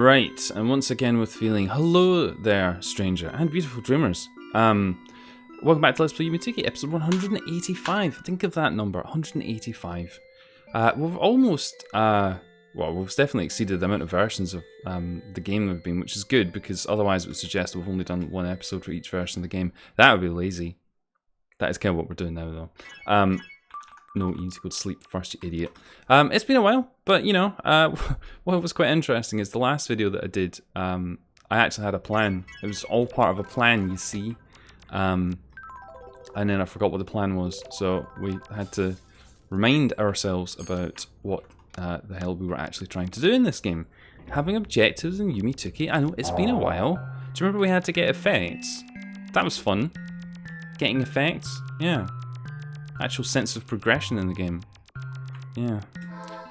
Right, and once again with feeling, hello there, stranger, and beautiful dreamers. Welcome back to Let's Play Yume 2kki, episode 185. Think of that number, 185. We've almost, well, we've definitely exceeded the amount of versions of the game we've been, which is good, because otherwise it would suggest we've only done one episode for each version of the game. That would be lazy. That is kind of what we're doing now, though. No, you need to go to sleep first, you idiot. It's been a while, but you know, what was quite interesting is the last video that I did, I actually had a plan. It was all part of a plan, you see. And then I forgot what the plan was, so we had to remind ourselves about what the hell we were actually trying to do in this game. Having objectives in Yume 2kki. I know, it's been a while. Do you remember we had to get effects? That was fun. Getting effects, yeah. Actual sense of progression in the game. Yeah.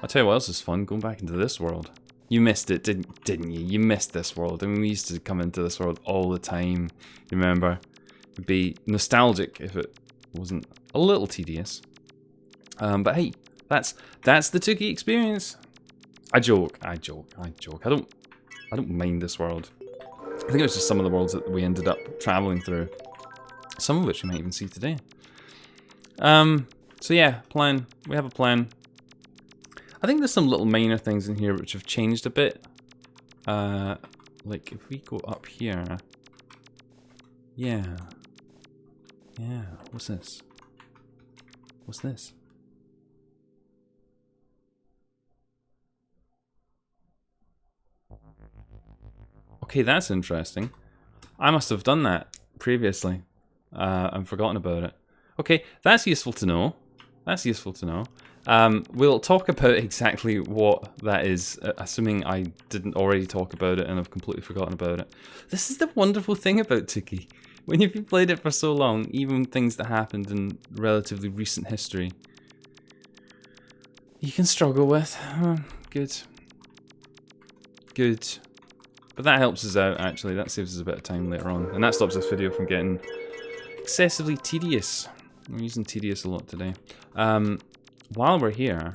I'll tell you what else is fun, going back into this world. You missed it, didn't you? You missed this world. I mean, we used to come into this world all the time. You remember? It'd be nostalgic if it wasn't a little tedious. But hey, that's the 2kki experience. I joke. I don't mind this world. I think it was just some of the worlds that we ended up traveling through. Some of which we might even see today. So yeah, plan. We have a plan. I think there's some little minor things in here which have changed a bit. Like if we go up here. Yeah. Yeah, what's this? What's this? Okay, that's interesting. I must have done that previously. I've forgotten about it. Okay, that's useful to know. That's useful to know. We'll talk about exactly what that is, assuming I didn't already talk about it and I've completely forgotten about it. This is the wonderful thing about 2kki. When you've played it for so long, even things that happened in relatively recent history, you can struggle with. Good. Good. But that helps us out, actually. That saves us a bit of time later on. And that stops this video from getting excessively tedious. I'm using tedious a lot today. While we're here,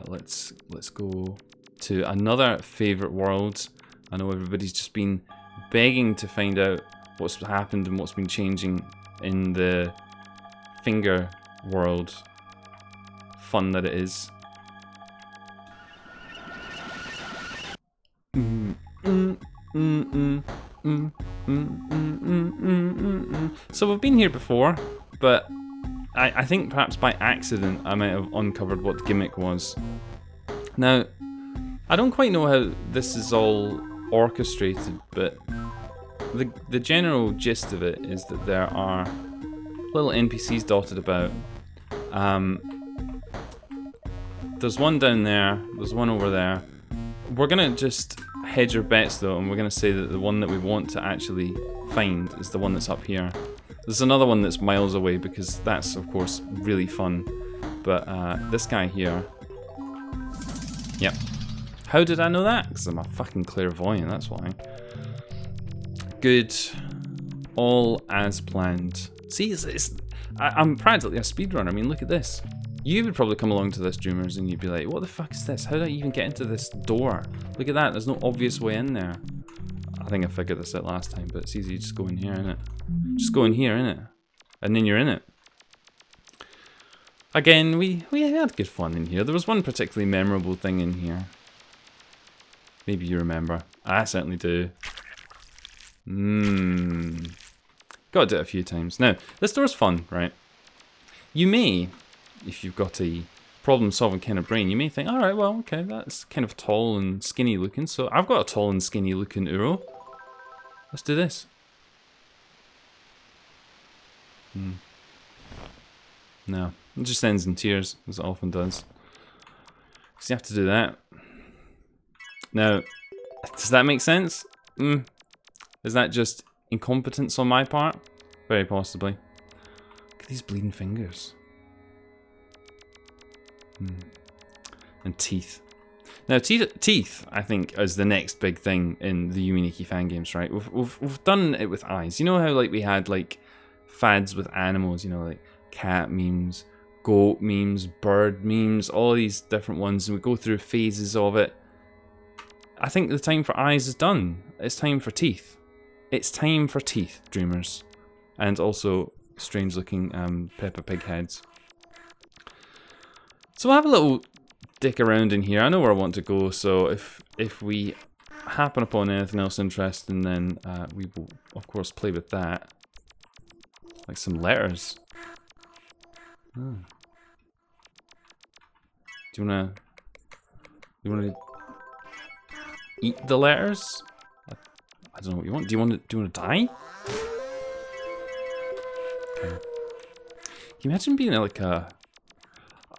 let's go to another favourite world. I know everybody's just been begging to find out what's happened and what's been changing in the finger world. Fun that it is. So we've been here before, but I think perhaps by accident I might have uncovered what the gimmick was. Now, I don't quite know how this is all orchestrated, but the general gist of it is that there are little NPCs dotted about. There's one down there, there's one over there. We're gonna just hedge our bets though, and we're gonna say that the one that we want to actually find is the one that's up here. There's another one that's miles away because that's of course really fun, but this guy here, yep. How did I know that? Because I'm a fucking clairvoyant, that's why. Good. All as planned. See, I'm practically a speedrunner. I mean, look at this. You would probably come along to this, Dreamers, and you'd be like, what the fuck is this? How do I even get into this door? Look at that, there's no obvious way in there. I think I figured this out last time, but it's easy, just go in here, innit? Just go in here, innit? And then you're in it. Again, we had good fun in here. There was one particularly memorable thing in here. Maybe you remember. I certainly do. Gotta do it a few times. Now, this door's fun, right? You may, if you've got a problem-solving kind of brain, you may think, alright, well, okay, that's kind of tall and skinny looking, so I've got a tall and skinny looking Uro. Let's do this. No, it just ends in tears, as it often does. So you have to do that. Now, does that make sense? Is that just incompetence on my part? Very possibly. Look at these bleeding fingers. And teeth. Now, teeth, I think, is the next big thing in the Yume 2kki fan games, right? We've done it with eyes. You know how like we had like fads with animals, you know, like cat memes, goat memes, bird memes, all these different ones, and we go through phases of it. I think the time for eyes is done. It's time for teeth. It's time for teeth, dreamers. And also strange looking Peppa Pig heads. So we'll have a little dick around in here. I know where I want to go, so if we happen upon anything else interesting, then we will of course play with that. Like some letters. Oh. Do you wanna eat the letters? I don't know what you want. Do you want to die? Okay. Can you imagine being like a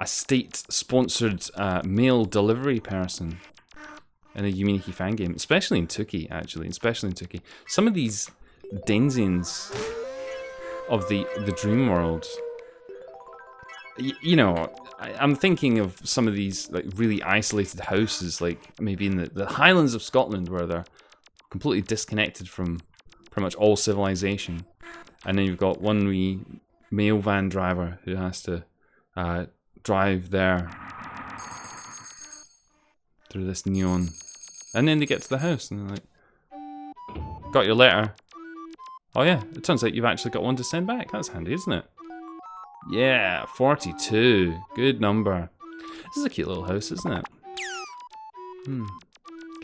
state-sponsored mail delivery person in a Yume 2kki fan game, especially in 2kki, actually, especially in 2kki. Some of these denizens of the dream world, you know, I'm thinking of some of these like really isolated houses, like maybe in the Highlands of Scotland, where they're completely disconnected from pretty much all civilization, and then you've got one wee mail van driver who has to drive there through this neon, and then they get to the house and they're like, got your letter. Oh yeah, it turns out you've actually got one to send back. That's handy, isn't it? Yeah, 42. Good number. This is a cute little house, isn't it? Kind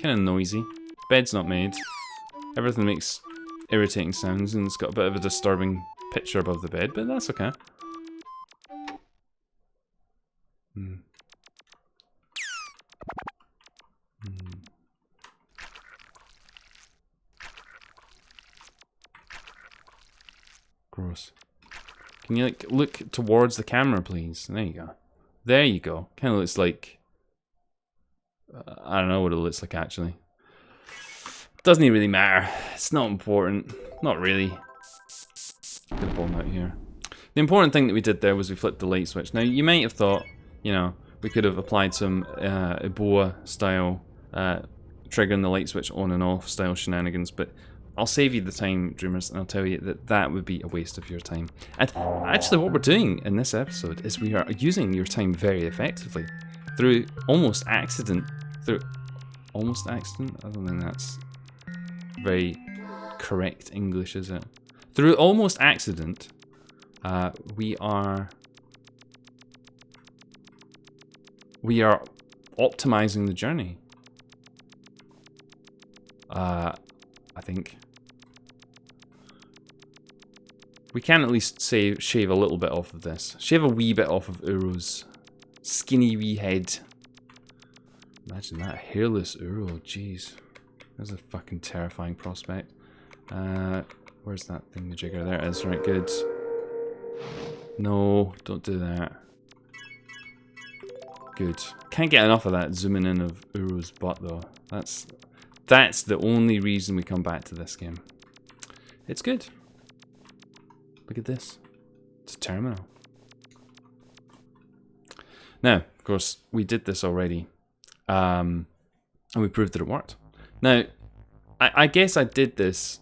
of noisy. Bed's not made. Everything makes irritating sounds, and it's got a bit of a disturbing picture above the bed, but that's okay. Gross. Can you like look towards the camera, please? There you go. There you go. Kind of looks like I don't know what it looks like actually. Doesn't even really matter. It's not important. Not really. Get the bomb out here. The important thing that we did there was we flipped the light switch. Now you might have thought, you know, we could have applied some Ebola style triggering the light switch on and off style shenanigans, but I'll save you the time, dreamers, and I'll tell you that that would be a waste of your time. And actually what we're doing in this episode is we are using your time very effectively. Through almost accident. I don't think that's very correct English, is it? Through almost accident, we are optimizing the journey. I think we can at least shave a little bit off of this. Shave a wee bit off of Uro's skinny wee head. Imagine that, hairless Uro, jeez. That's a fucking terrifying prospect. Where's that thingamajigger? There it is, right, good. No, don't do that. Good. Can't get enough of that zooming in of Uro's butt though. That's the only reason we come back to this game. It's good. Look at this. It's a terminal. Now, of course, we did this already. And we proved that it worked. Now, I guess I did this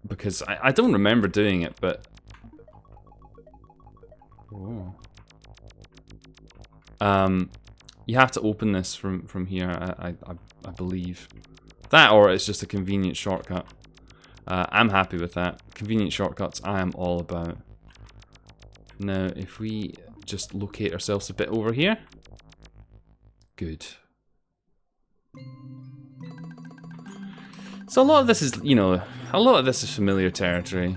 because I don't remember doing it, but... Whoa. You have to open this from here, I believe. That or it's just a convenient shortcut. I'm happy with that. Convenient shortcuts I am all about. Now, if we just locate ourselves a bit over here. Good. So a lot of this is, you know, a lot of this is familiar territory.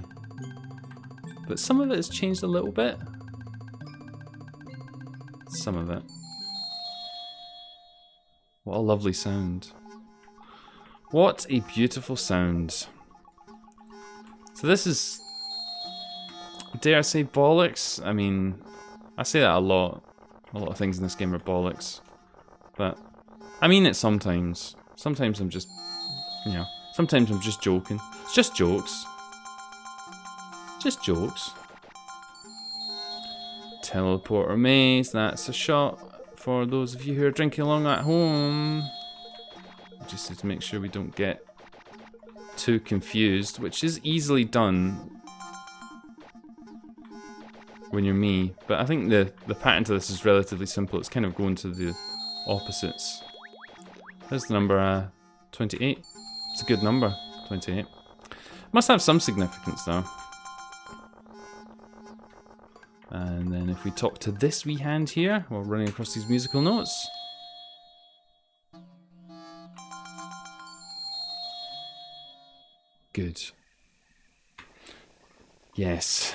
But some of it has changed a little bit. Some of it. What a lovely sound. What a beautiful sound. So this is, dare I say, bollocks? I mean, I say that a lot. A lot of things in this game are bollocks. But I mean it sometimes. Sometimes I'm just, you know, sometimes I'm just joking. It's just jokes. Just jokes. Teleporter maze, that's a shot for those of you who are drinking along at home. Just to make sure we don't get too confused, which is easily done when you're me. But I think the pattern to this is relatively simple. It's kind of going to the opposites There's the number 28. It's a good number, 28. Must have some significance though. And then if we talk to this wee hand here, while running across these musical notes. Good. Yes.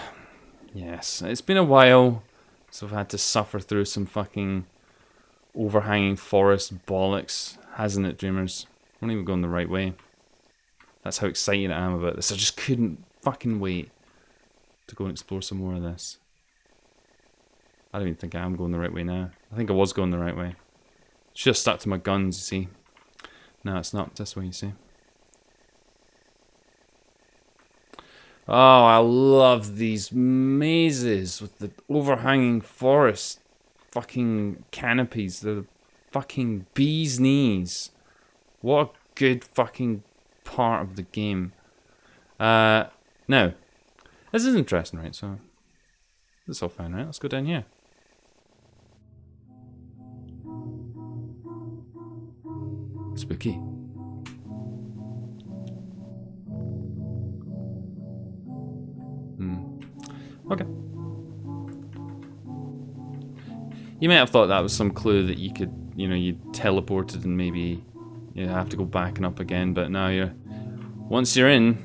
Yes. It's been a while, so I've had to suffer through some fucking overhanging forest bollocks, hasn't it, dreamers? I'm not even going the right way. That's how excited I am about this. I just couldn't fucking wait to go and explore some more of this. I don't even think I am going the right way now. I think I was going the right way. Should have stuck to my guns, you see. No, it's not this way, you see. Oh, I love these mazes with the overhanging forest fucking canopies. They're fucking bee's knees. What a good fucking part of the game. Now, this is interesting, right? So, this is all fine, right? Let's go down here. Spooky. Okay. You might have thought that was some clue that you could, you know, you teleported and maybe you have to go back and up again, but now once you're in,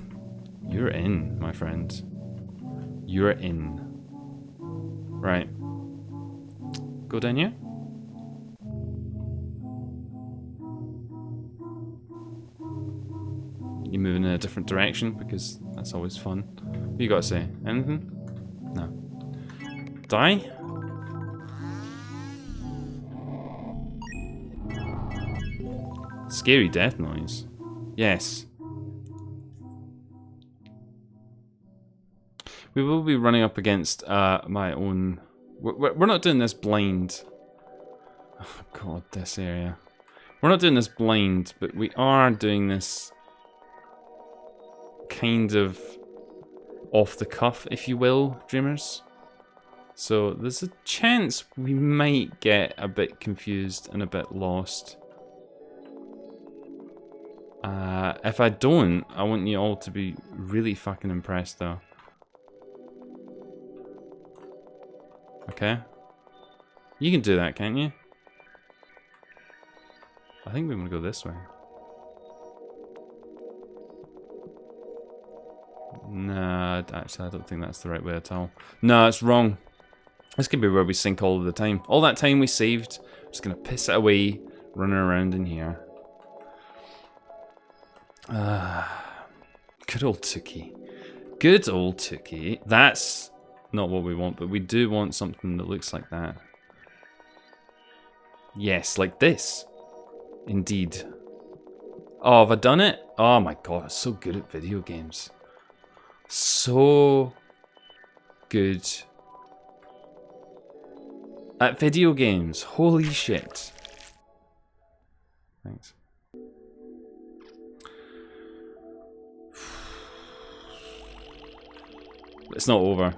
my friend. You're in. Right. Go down here. You move in a different direction because that's always fun. What you got to say? Anything? No. Die? Scary death noise. Yes. We will be running up against my own... We're not doing this blind. Oh god, this area. We're not doing this blind, but we are doing this kind of off the cuff, if you will, dreamers. So there's a chance we might get a bit confused and a bit lost. If I don't, I want you all to be really fucking impressed though. Okay? You can do that, can't you? I think we're gonna go this way. Nah, actually I don't think that's the right way at all. No, it's wrong. This could be where we sink all of the time. All that time we saved, just gonna piss it away, running around in here. Good old 2kki. Good old 2kki. That's not what we want, but we do want something that looks like that. Yes, like this. Indeed. Oh, have I done it? Oh my god, I'm so good at video games. So good at video games. Holy shit. Thanks. It's not over.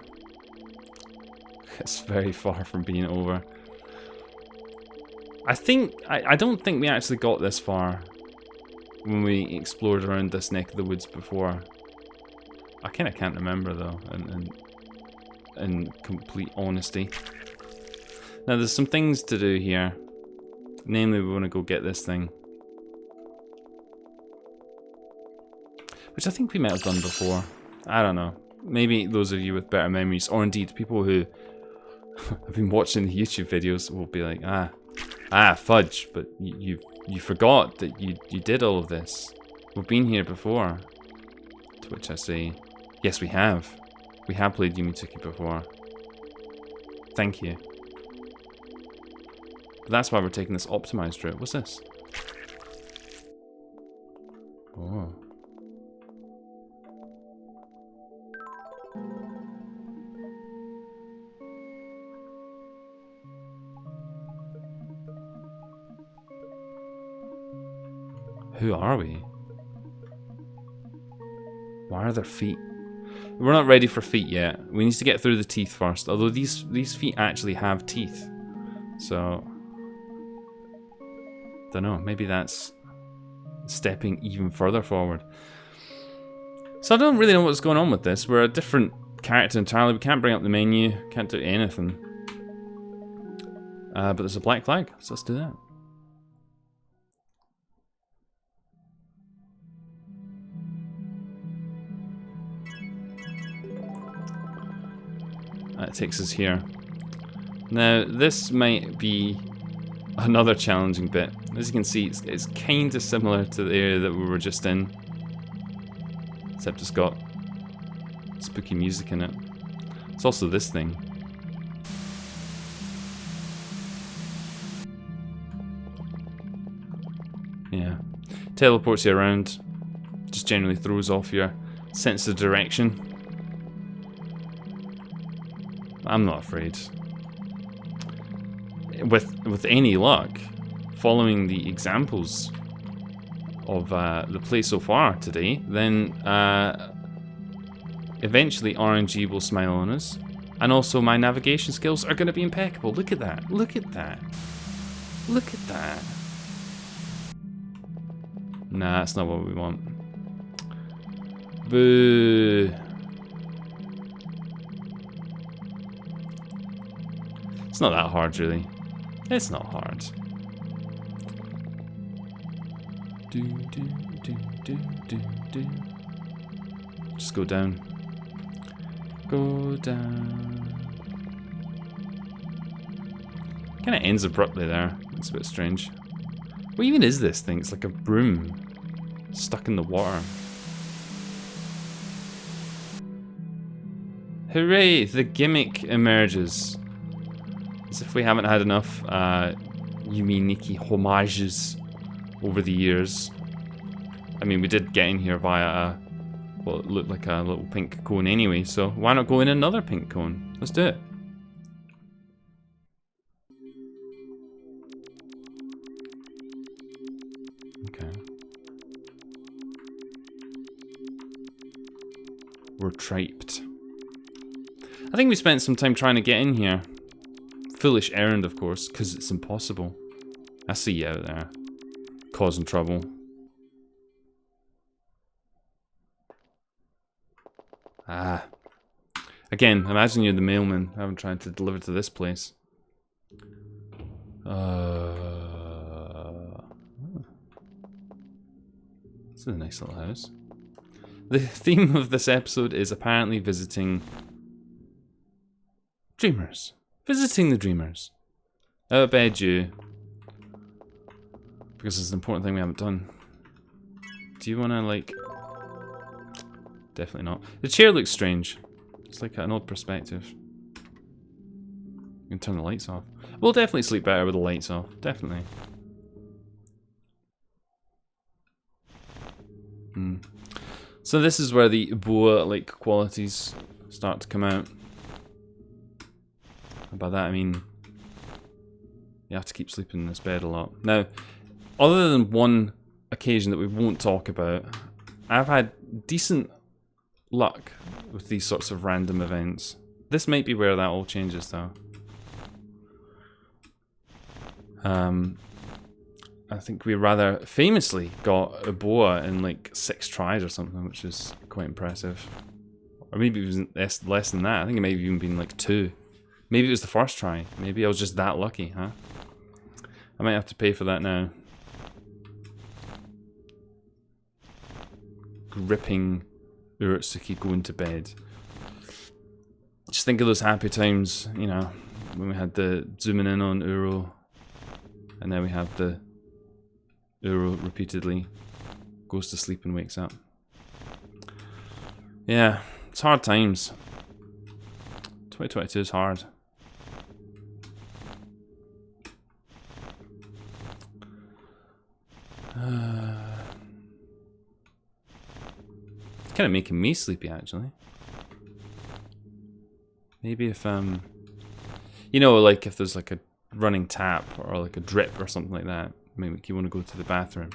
It's very far from being over. I don't think we actually got this far when we explored around this neck of the woods before. I kind of can't remember though, in complete honesty. Now there's some things to do here. Namely, we want to go get this thing. Which I think we might have done before. I don't know. Maybe those of you with better memories, or indeed people who have been watching the YouTube videos will be like, fudge, but you forgot that you did all of this. We've been here before. To which I say, yes we have. We have played Yume 2kki before. Thank you. But that's why we're taking this optimized route. What's this? Oh. Who are we? Why are there feet? We're not ready for feet yet. We need to get through the teeth first. Although these feet actually have teeth. So... don't know, maybe that's stepping even further forward. So I don't really know what's going on with this. We're a different character entirely. We can't bring up the menu, can't do anything. But there's a black flag, so let's do that. That takes us here. Now, this might be another challenging bit. As you can see, it's kind of similar to the area that we were just in. Except it's got spooky music in it. It's also this thing. Yeah. Teleports you around. Just generally throws off your sense of direction. I'm not afraid. With any luck, following the examples of the play so far today, then eventually RNG will smile on us, and also my navigation skills are going to be impeccable. Look at that! Look at that! Look at that! Nah, that's not what we want. Boo! It's not that hard, really. It's not hard. Just go down. Go down. Kind of ends abruptly there. It's a bit strange. What even is this thing? It's like a broom stuck in the water. Hooray! The gimmick emerges. As if we haven't had enough Yume 2kki homages over the years. I mean, we did get in here via well, it looked like a little pink cone anyway, so why not go in another pink cone? Let's do it. Okay. We're triped. I think we spent some time trying to get in here. Foolish errand, of course, because it's impossible. I see you out there, causing trouble. Ah. Again, imagine you're the mailman. I'm trying to deliver to this place. This is a nice little house. The theme of this episode is apparently visiting dreamers. Visiting the dreamers. I bet you. Because it's an important thing we haven't done. Do you want to, like... Definitely not. The chair looks strange. It's like an odd perspective. You can turn the lights off. We'll definitely sleep better with the lights off. Definitely. So this is where the boa-like qualities start to come out. And by that I mean you have to keep sleeping in this bed a lot. Now, other than one occasion that we won't talk about, I've had decent luck with these sorts of random events. This might be where that all changes though. I think we rather famously got a boa in like 6 tries or something, which is quite impressive. Or maybe it was less than that. I think it may have even been like 2. Maybe it was the first try. Maybe I was just that lucky, huh? I might have to pay for that now. Gripping Urotsuki going to bed. Just think of those happy times, you know, when we had the zooming in on Uro, and now we have the Uro repeatedly goes to sleep and wakes up. Yeah, it's hard times. 2022 is hard. It's kind of making me sleepy, actually. Maybe if, you know, like if there's like a running tap or like a drip or something like that, maybe you want to go to the bathroom.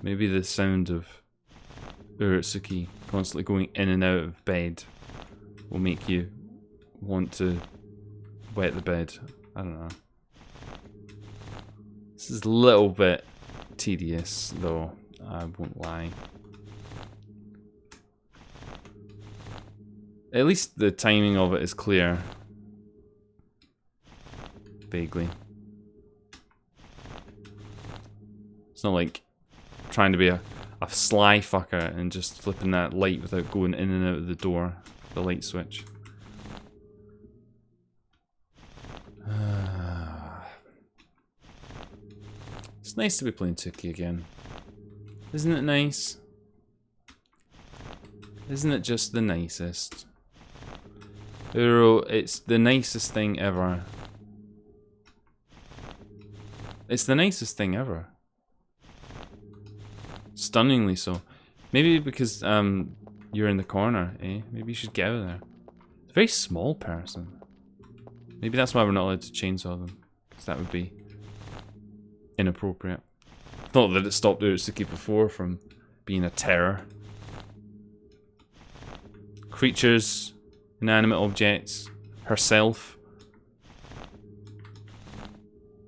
Maybe the sound of Urotsuki constantly going in and out of bed will make you want to wet the bed. I don't know. This is a little bit tedious, though. I won't lie. At least the timing of it is clear. Vaguely. It's not like trying to be a sly fucker and just flipping that light without going in and out of the door, the light switch. It's nice to be playing 2kki again. Isn't it nice? Isn't it just the nicest? It's the nicest thing ever. It's the nicest thing ever. Stunningly so. Maybe because you're in the corner, eh? Maybe you should get out of there. It's a very small person. Maybe that's why we're not allowed to chainsaw them. Because that would be inappropriate. Not that it stopped Utsuki before from being a terror. Creatures, inanimate objects, herself.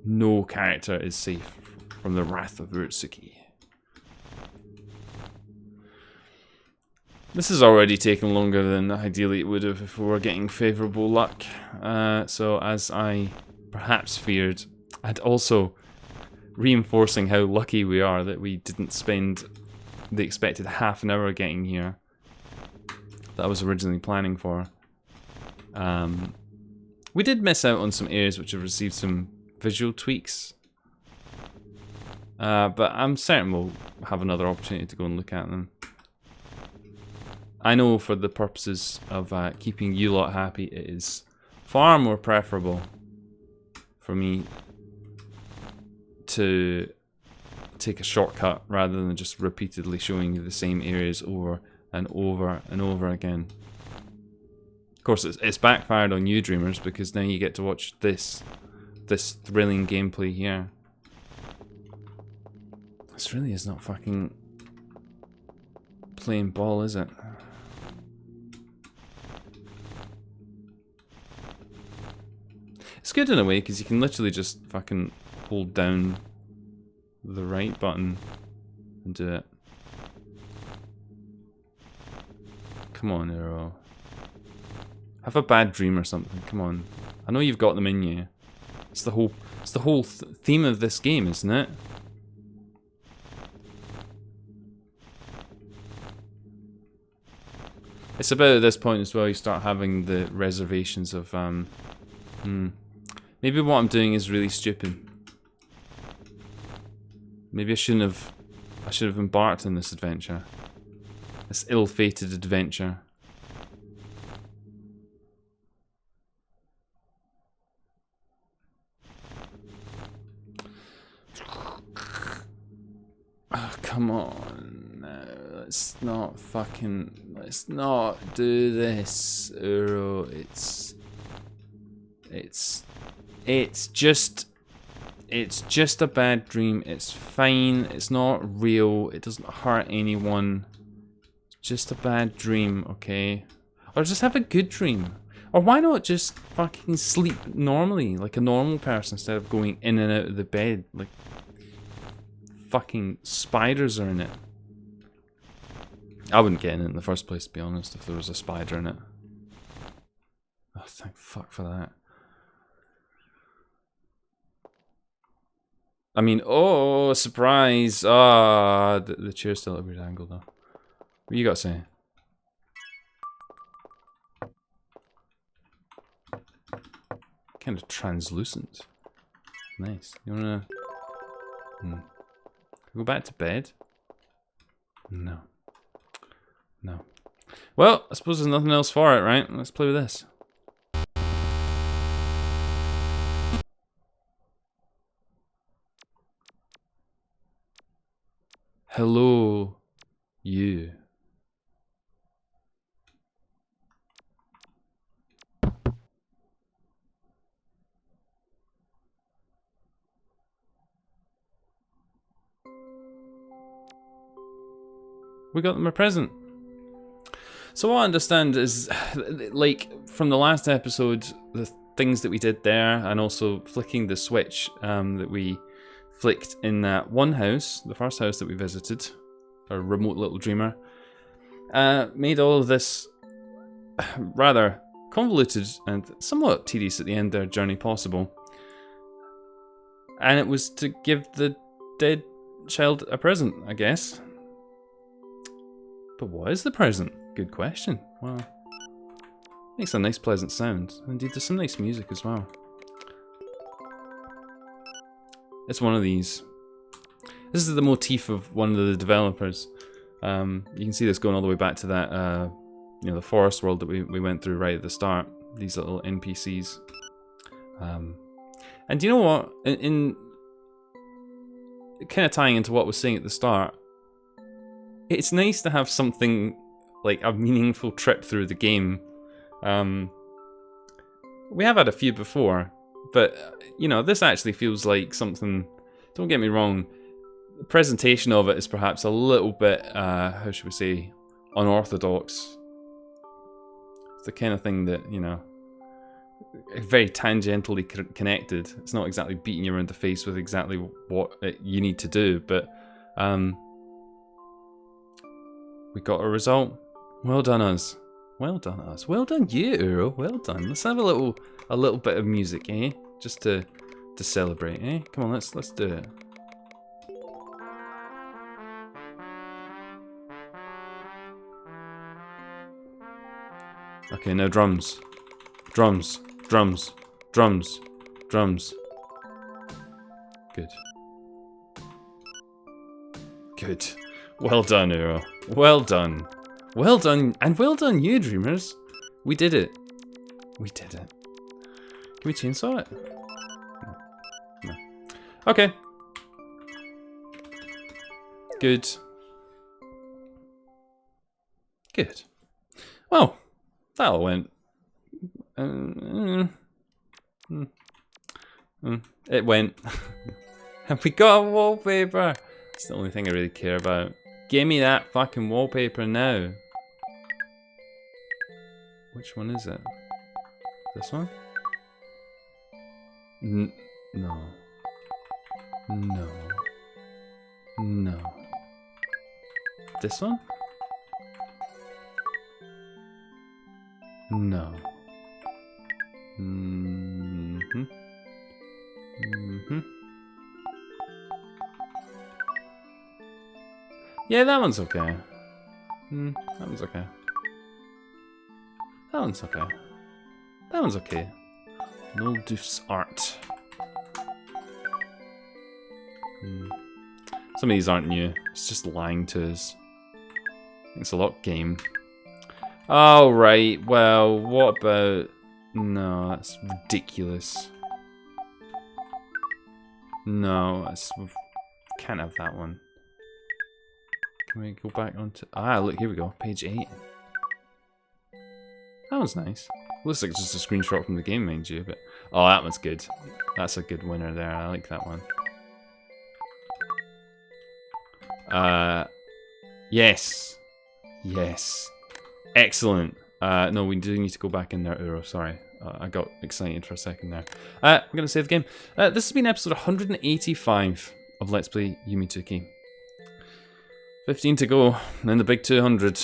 No character is safe from the wrath of Utsuki. This has already taken longer than ideally it would have if we were getting favourable luck. So as I perhaps feared, and also reinforcing how lucky we are that we didn't spend the expected half an hour getting here that I was originally planning for. We did miss out on some areas which have received some visual tweaks. But I'm certain we'll have another opportunity to go and look at them. I know for the purposes of keeping you lot happy, it is far more preferable for me to take a shortcut rather than just repeatedly showing you the same areas over and over and over again. Of course, it's backfired on you dreamers because now you get to watch this thrilling gameplay here. This really is not fucking playing ball, is it? It's good in a way because you can literally just fucking hold down the right button and do it. Come on, Uro. Have a bad dream or something. Come on. I know you've got them in you. It's the whole theme of this game, isn't it? It's about at this point as well you start having the reservations of maybe what I'm doing is really stupid. Maybe I should have embarked on this adventure. This ill-fated adventure. Oh, come on. No, let's not do this, Uro. It's just a bad dream. It's fine. It's not real. It doesn't hurt anyone. It's just a bad dream, okay? Or just have a good dream. Or why not just fucking sleep normally, like a normal person, instead of going in and out of the bed like fucking spiders are in it. I wouldn't get in it in the first place, to be honest, if there was a spider in it. Oh, thank fuck for that. I mean, oh, surprise! Ah, the chair's still at a weird angle, though. What you got to say? Kind of translucent. Nice. You wanna... Go back to bed? No. No. Well, I suppose there's nothing else for it, right? Let's play with this. Hello, you. We got them a present. So what I understand is, like, from the last episode, the things that we did there, and also flicking the switch that we flicked in that one house, the first house that we visited, a remote little dreamer, made all of this rather convoluted and somewhat tedious at the end of their journey possible. And it was to give the dead child a present, I guess. But what is the present? Good question. Well, makes a nice pleasant sound. Indeed, there's some nice music as well. It's one of these. This is the motif of one of the developers. You can see this going all the way back to that, you know, the forest world that we went through right at the start. These little NPCs. And do you know what? In kind of tying into what I was saying at the start, it's nice to have something like a meaningful trip through the game. We have had a few before, but you know, this actually feels like something. Don't get me wrong. The presentation of it is perhaps a little bit, how should we say, unorthodox. It's the kind of thing that, you know, very tangentially connected. It's not exactly beating you around the face with exactly what you need to do, but we got a result. Well done us. Well done us. Well done you, Uro. Well done. Let's have a little bit of music, eh? Just to celebrate, eh? Come on, let's do it. Okay, now drums. Drums. Drums. Drums. Drums. Good. Good. Well done, Uro. Well done. Well done. And well done, you dreamers. We did it. We did it. Can we chainsaw it? No. No. Okay. Good. Good. Well, that all went. It went. And we got a wallpaper. It's the only thing I really care about. Give me that fucking wallpaper now. Which one is it? This one? No. No. No. This one? No. Mm-hmm. Mm-hmm. Yeah, that one's okay. That one's okay. That one's okay. That one's okay. No doof's art. Some of these aren't new. It's just lying to us. It's a lot game. Oh, right. Well, what about... No, that's ridiculous. No, that's... Can't have that one. Can we go back onto... Ah, look, here we go. Page 8. That one's nice. Looks like just a screenshot from the game, mind you, but... Oh, that one's good. That's a good winner there. I like that one. Yes. Yes. Excellent. No, we do need to go back in there, Uro. Sorry. I got excited for a second there. We're going to save the game. This has been episode 185 of Let's Play Yume 2kki. 15 to go, and then the big 200.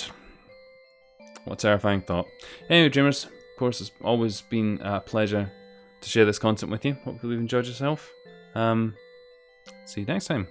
What a terrifying thought. Anyway, dreamers, of course, it's always been a pleasure to share this content with you. Hopefully you've enjoyed yourself. See you next time.